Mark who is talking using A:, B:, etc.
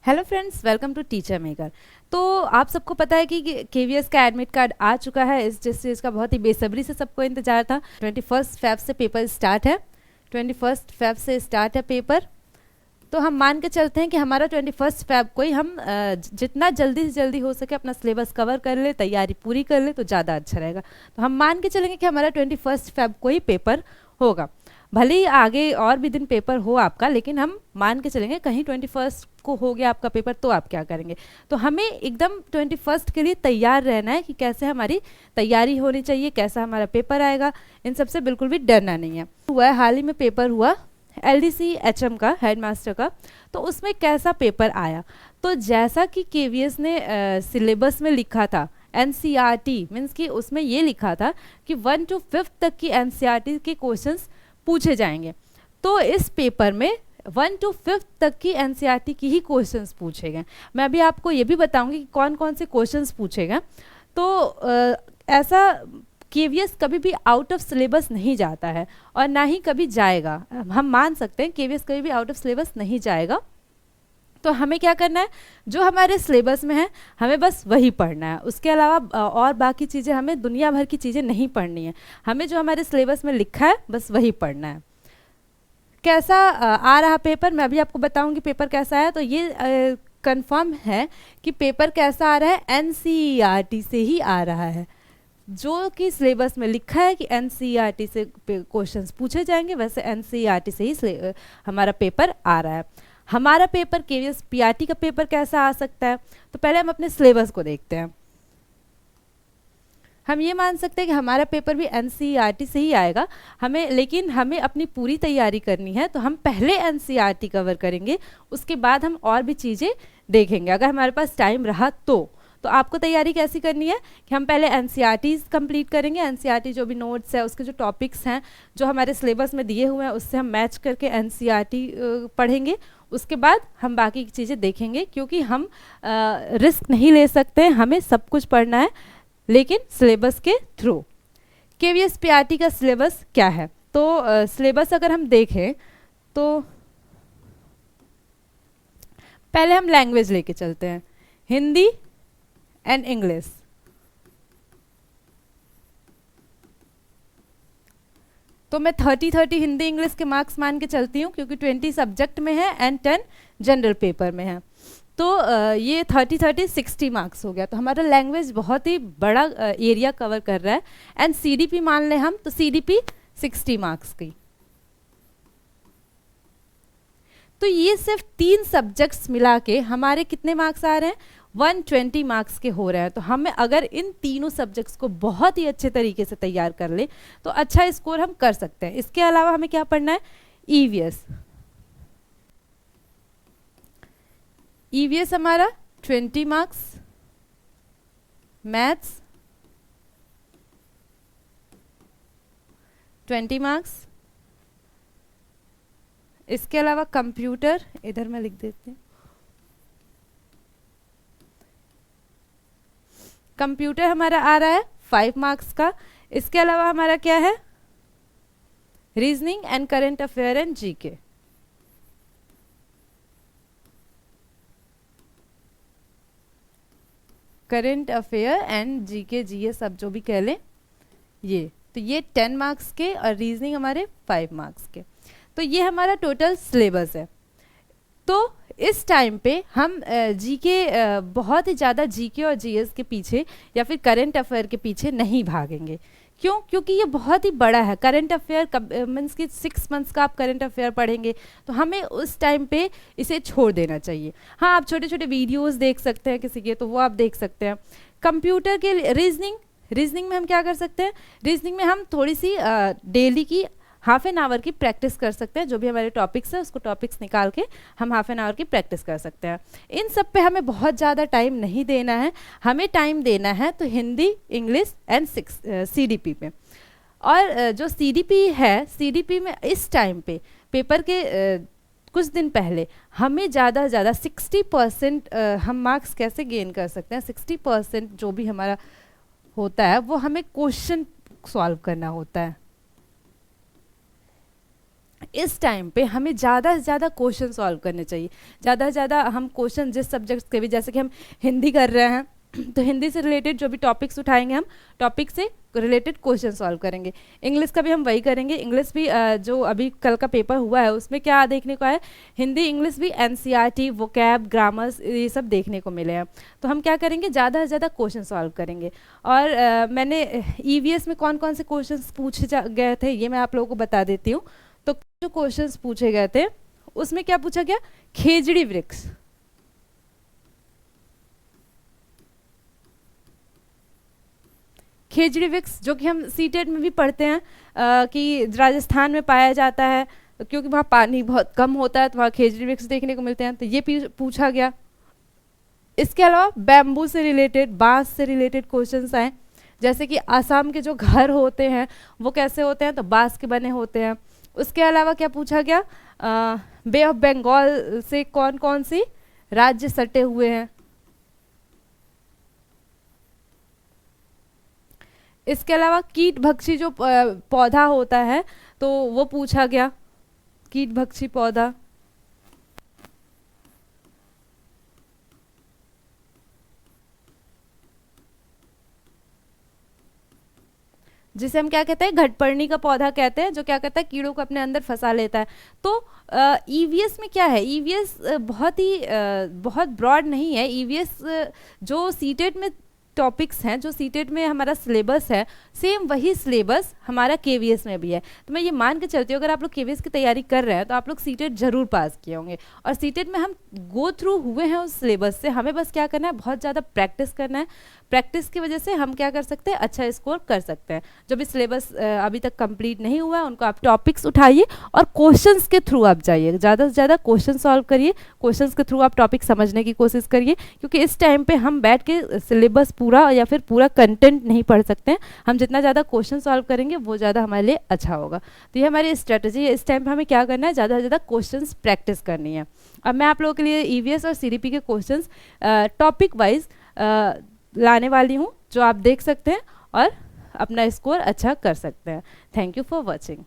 A: Hello friends, welcome to Teacher Maker. तो आप सबको पता है कि केवीएस का एडमिट कार्ड आ चुका है। इस चीज़ का बहुत ही बेसब्री से सबको इंतजार था। 21 फेब से पेपर स्टार्ट है। 21 फेब से स्टार्ट है पेपर। तो हम मान के चलते हैं कि हमारा 21 फेब को ही हम जितना जल्दी से जल्दी हो सके अपना सिलेबस कवर कर ले, तैयारी पूरी कर ले तो ज़्यादा अच्छा रहेगा। तो हम मान के चलेंगे कि हमारा 21 फेब को ही पेपर होगा। भले ही आगे और भी दिन पेपर हो आपका, लेकिन हम मान के चलेंगे कहीं 21 को हो गया आपका पेपर तो आप क्या करेंगे। तो हमें एकदम 21 के लिए तैयार रहना है कि कैसे हमारी तैयारी होनी चाहिए, कैसा हमारा पेपर आएगा। इन सबसे बिल्कुल भी डरना नहीं है। हुआ है, हाल ही में पेपर हुआ एलडीसी एचएम का, हेडमास्टर का। तो उसमें कैसा पेपर आया, तो जैसा कि केवीएस ने सिलेबस में लिखा था, एनसीईआरटी मीन्स कि उसमें ये लिखा था कि 1 to 5 तक की एनसीईआरटी के क्वेश्चंस पूछे जाएंगे। तो इस पेपर में 1 to 5 तक की एनसीईआरटी की ही क्वेश्चंस पूछे गए। मैं अभी आपको ये भी बताऊंगी कि कौन कौन से क्वेश्चंस पूछे गए। तो ऐसा केवीएस कभी भी आउट ऑफ सिलेबस नहीं जाता है और ना ही कभी जाएगा। हम मान सकते हैं केवीएस कभी भी आउट ऑफ सिलेबस नहीं जाएगा। तो हमें क्या करना है, जो हमारे सिलेबस में है हमें बस वही पढ़ना है। उसके अलावा और बाकी चीज़ें, हमें दुनिया भर की चीज़ें नहीं पढ़नी है। हमें जो हमारे सिलेबस में लिखा है बस वही पढ़ना है। कैसा आ रहा पेपर, मैं अभी आपको बताऊंगी पेपर कैसा है। तो ये कंफर्म है कि पेपर कैसा आ रहा है, एनसीईआरटी से ही आ रहा है। जो कि सिलेबस में लिखा है कि एनसीईआरटी से क्वेश्चंस पूछे जाएंगे, वैसे एनसीईआरटी से ही हमारा पेपर आ रहा है। हमारा पेपर केवीएस पीआरटी का पेपर कैसा आ सकता है, तो पहले हम अपने सिलेबस को देखते हैं। हम ये मान सकते हैं कि हमारा पेपर भी एनसीईआरटी से ही आएगा। लेकिन हमें अपनी पूरी तैयारी करनी है, तो हम पहले एनसीईआरटी कवर करेंगे, उसके बाद हम और भी चीज़ें देखेंगे अगर हमारे पास टाइम रहा तो आपको तैयारी कैसी करनी है कि हम पहले एनसीईआरटी कंप्लीट करेंगे। एनसीईआरटी जो भी नोट्स है, उसके जो टॉपिक्स हैं जो हमारे सिलेबस में दिए हुए हैं, उससे हम मैच करके एनसीईआरटी पढ़ेंगे। उसके बाद हम बाकी की चीज़ें देखेंगे, क्योंकि हम रिस्क नहीं ले सकते, हमें सब कुछ पढ़ना है लेकिन सिलेबस के थ्रू। केवीएस पीआरटी का सिलेबस क्या है, तो सिलेबस अगर हम देखें तो पहले हम लैंग्वेज लेके चलते हैं, हिंदी एंड इंग्लिश। तो मैं 30-30 हिंदी इंग्लिश के मार्क्स मान के चलती हूँ, क्योंकि 20 सब्जेक्ट में है एंड 10 जनरल पेपर में है। तो ये 30-30 60 मार्क्स हो गया। तो हमारा लैंग्वेज बहुत ही बड़ा एरिया कवर कर रहा है। एंड सीडीपी मान लें हम, तो सीडीपी 60 मार्क्स की। तो ये सिर्फ 3 सब्जेक्ट्स मिला के हमारे कितने मार्क्स आ रहे हैं, 120 मार्क्स के हो रहे हैं। तो हमें अगर इन तीनों सब्जेक्ट्स को बहुत ही अच्छे तरीके से तैयार कर ले तो अच्छा स्कोर हम कर सकते हैं। इसके अलावा हमें क्या पढ़ना है, ईवीएस। ईवीएस हमारा 20 मार्क्स, मैथ्स 20 मार्क्स। इसके अलावा कंप्यूटर, इधर मैं लिख देती हूँ, कंप्यूटर हमारा आ रहा है 5 मार्क्स का। इसके अलावा हमारा क्या है, reasoning and current affair and GK. Current affair and GK, GS सब जो भी कह लें, ये 10 मार्क्स के और रीजनिंग हमारे 5 मार्क्स के। तो ये हमारा टोटल सिलेबस है। तो इस टाइम पे हम जीके बहुत ही ज़्यादा जीके और जीएस के पीछे या फिर करंट अफेयर के पीछे नहीं भागेंगे। क्यों, क्योंकि ये बहुत ही बड़ा है। करंट अफेयर मीन्स कि 6 मंथ्स का आप करंट अफेयर पढ़ेंगे, तो हमें उस टाइम पे इसे छोड़ देना चाहिए। हाँ, आप छोटे छोटे वीडियोस देख सकते हैं किसी के, तो वो आप देख सकते हैं। कंप्यूटर के रीजनिंग में हम क्या कर सकते हैं, रीजनिंग में हम थोड़ी सी डेली की ½ एन आवर की प्रैक्टिस कर सकते हैं। जो भी हमारे टॉपिक्स है उसको टॉपिक्स निकाल के हम ½ एन आवर की प्रैक्टिस कर सकते हैं। इन सब पे हमें बहुत ज़्यादा टाइम नहीं देना है। हमें टाइम देना है तो हिंदी, इंग्लिश एंड सीडीपी पे। और जो सीडीपी है, सीडीपी में इस टाइम पे पेपर के कुछ दिन पहले हमें ज़्यादा से ज़्यादा 60% हम मार्क्स कैसे गेन कर सकते हैं। 60% जो भी हमारा होता है वो हमें क्वेश्चन सॉल्व करना होता है। इस टाइम पे हमें ज़्यादा से ज़्यादा क्वेश्चन सॉल्व करने चाहिए, ज़्यादा से ज़्यादा हम क्वेश्चन जिस सब्जेक्ट्स के भी, जैसे कि हम हिंदी कर रहे हैं तो हिंदी से रिलेटेड जो भी टॉपिक्स उठाएंगे हम टॉपिक से रिलेटेड क्वेश्चन सॉल्व करेंगे। इंग्लिश का भी हम वही करेंगे। इंग्लिश भी जो अभी कल का पेपर हुआ है उसमें क्या देखने को आया, हिंदी इंग्लिश भी एनसीईआरटी, वोकैब, ग्रामर्स, ये सब देखने को मिले हैं। तो हम क्या करेंगे, ज़्यादा से ज़्यादा क्वेश्चन सॉल्व करेंगे। और मैंने ईवीएस में कौन कौन से क्वेश्चन पूछे गए थे ये मैं आप लोगों को बता देती हूँ। तो जो क्वेश्चन पूछे गए थे उसमें क्या पूछा गया, खेजड़ी वृक्ष, खेजड़ी वृक्ष जो कि हम सीटेट में भी पढ़ते हैं कि राजस्थान में पाया जाता है, क्योंकि वहाँ पानी बहुत कम होता है तो वहाँ खेजड़ी वृक्ष देखने को मिलते हैं, तो ये पूछा गया। इसके अलावा बैम्बू से रिलेटेड, बांस से रिलेटेड क्वेश्चंस आए, जैसे कि आसाम के जो घर होते हैं वो कैसे होते हैं, तो बांस के बने होते हैं। उसके अलावा क्या पूछा गया, बे ऑफ बंगाल से कौन कौन सी राज्य सटे हुए हैं। इसके अलावा कीट भक्षी जो पौधा होता है तो वो पूछा गया, कीट भक्षी पौधा। जिसे हम क्या कहते हैं, घटपर्णी का पौधा कहते हैं, जो क्या कहता है, कीड़ों को अपने अंदर फंसा लेता है। तो ईवीएस में क्या है, ईवीएस बहुत ब्रॉड नहीं है। ईवीएस जो सीटेट में टॉपिक्स हैं, जो सीटेट में हमारा सिलेबस है, सेम वही सिलेबस हमारा केवीएस में भी है। तो मैं ये मान के चलती हूँ अगर आप लोग केवीएस की तैयारी कर रहे हैं तो आप लोग सीटेट जरूर पास किए होंगे। और सीटेट में हम गो थ्रू हुए हैं उस सिलेबस से, हमें बस क्या करना है, बहुत ज़्यादा प्रैक्टिस करना है। प्रैक्टिस की वजह से हम क्या कर सकते हैं, अच्छा स्कोर कर सकते हैं। जो भी सिलेबस अभी तक कंप्लीट नहीं हुआ है उनको आप टॉपिक्स उठाइए और क्वेश्चंस के थ्रू आप जाइए, ज़्यादा से ज़्यादा क्वेश्चन सॉल्व करिए, क्वेश्चंस के थ्रू आप टॉपिक समझने की कोशिश करिए, क्योंकि इस टाइम पे हम बैठ के सिलेबस पूरा या फिर पूरा कंटेंट नहीं पढ़ सकते हैं। हम जितना ज़्यादा क्वेश्चन सॉल्व करेंगे वो ज़्यादा हमारे लिए अच्छा होगा। तो ये हमारी स्ट्रेटजी है, इस टाइम पे हमें क्या करना है, ज़्यादा से ज़्यादा क्वेश्चंस प्रैक्टिस करनी है। अब मैं आप लोगों के लिए ईवीएस और सीडीपी के क्वेश्चंस टॉपिक वाइज लाने वाली हूँ, जो आप देख सकते हैं और अपना स्कोर अच्छा कर सकते हैं। Thank you for watching.